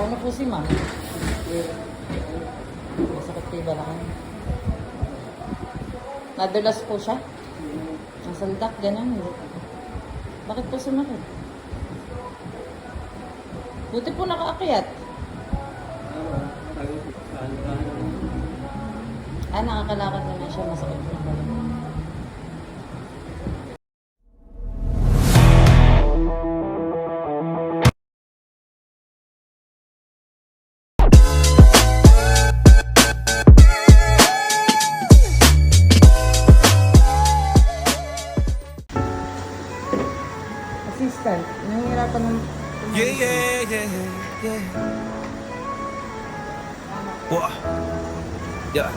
Paano po si ma'am? Masakit kayo ba lang? Nadulas po siya? Ang saldak, ganun. Bakit po sumakit? Buti po nakaakyat. Nakakalakad naman siya. Masakit na pala. Assistant, nahihirapan ng... Yeah. Wah. Yeah.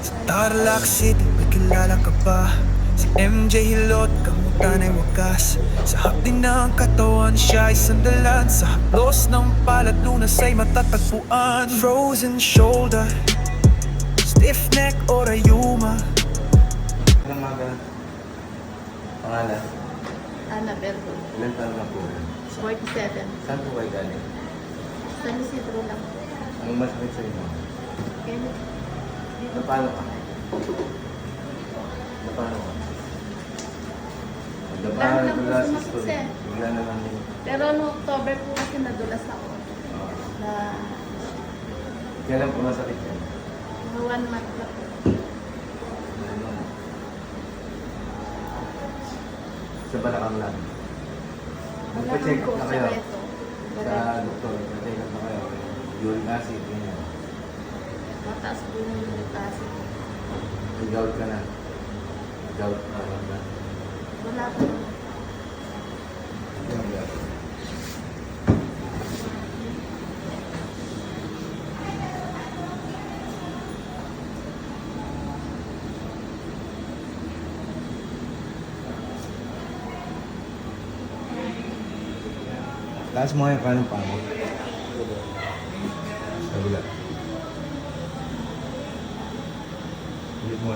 Sa Tarlac City, may kilala ka ba? Si MJ Hilot, kamutan ay wakas. Sa hapdi ng katawan, siya ay sandalan. Sa haplos ng palad, lunas ay matatagpuan. Frozen shoulder, stiff neck o rayuma. Anong mga ganun? Pangalan? Ana Berto, Ilan taon na po? 47. Saan po kayo galing? Sa Isidro lang. Anong masakit sa inyo? Kaya dito Napano ka? Napano ka? Plano lang po Nadulas, sumakit, history. sir. Bigla na lang yun. Pero no October po kasi nadulas ako. Na Kailan po masakit yan? mga 1 month lang po. Sa Balakang lang. Wala Nagpa-check naman po up na sa kayo? reto. Sa doktor, nagpa-check up na kayo. Uric acid, ganyan. Mataas po yung uric acid. Gout ka na. Gout ka na. Wala po. Taas mo yung kanang pa mo. Kabila. Ulit mo.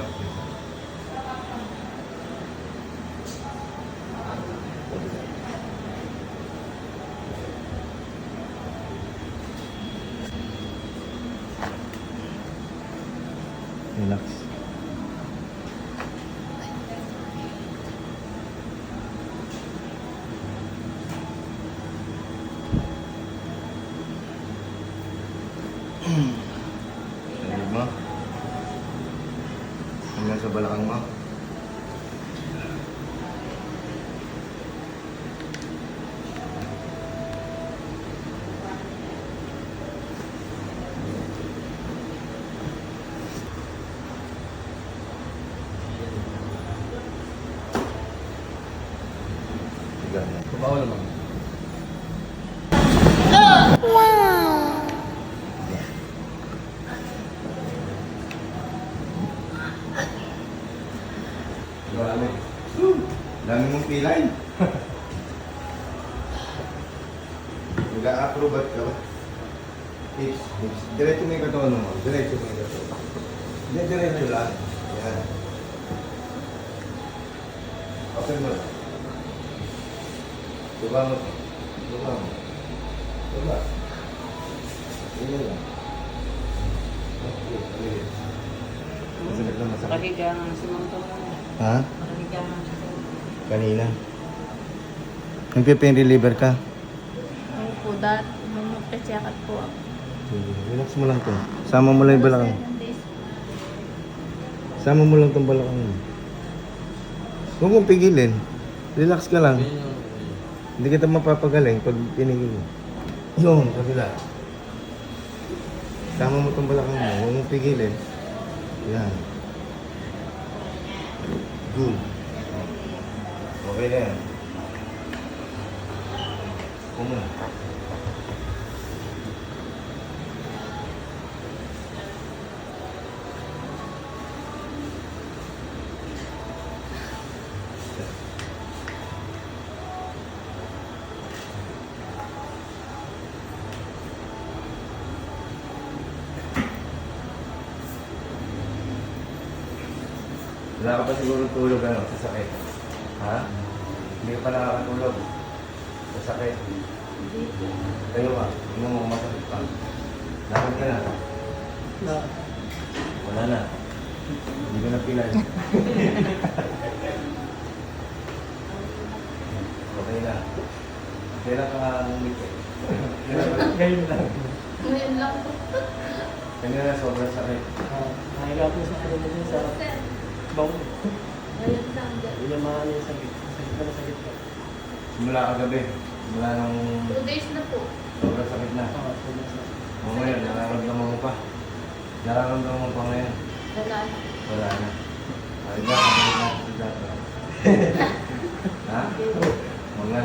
Relax. Ano mo? Hanggang sa balakang mo? Ganyan. Kumawa naman. Dami. Dami mong pilay. Nag-a-acrobat ka ba? Hips. Diretso mo yung katawan mo. Diretso mo yung katawan. Hindi, diretso lang. Yan. Open mo lang. Diba mo? Diba mo? Diba? Yan lang. Okay, okay. Masakit na masakit. Nakahiga nga si ma'am to. Ha? Nakahiga nga siya. Kanina. Nagpe-pain reliever ka? Ano po, dati nung magpa-check up po ako. Relax mo lang to. Sama mo lang yung balakang. 7 days. Sama mo lang itong balakang mo. Huwag mong pigilin. Relax ka lang. Hindi kita mapapagaling pag pinigil mo. Yun, kabila. Sama mo itong balakang mo. Huwag mong pigilin. Yan. Good. Okay na yan. Kumuna. Wala ka pa siguro tulog sa sakit. Ha? Hindi ka pa nakakatulog. Masakit. Hindi po. Tayo ka. Tingnan mo masakit pa. Lakad ka na. Wala na. Hindi ko na pilay. Okay na. Kailan ka ngumiti? Ngayon lang. Ngayon lang po. Kanina sobrang sakit. Nahiga po sa ano mo din sa bang. Ngayon lang. Hindi na maano yung sakit. Sakit na sakit pa. Simula kagabi. Simula nung 2 days na po. sobrang sakit na. O ngayon, nararamdaman mo pa. Nararamdaman mo pa ngayon. Wala na. Wala na. Ay, bakit na? Ha? Mga.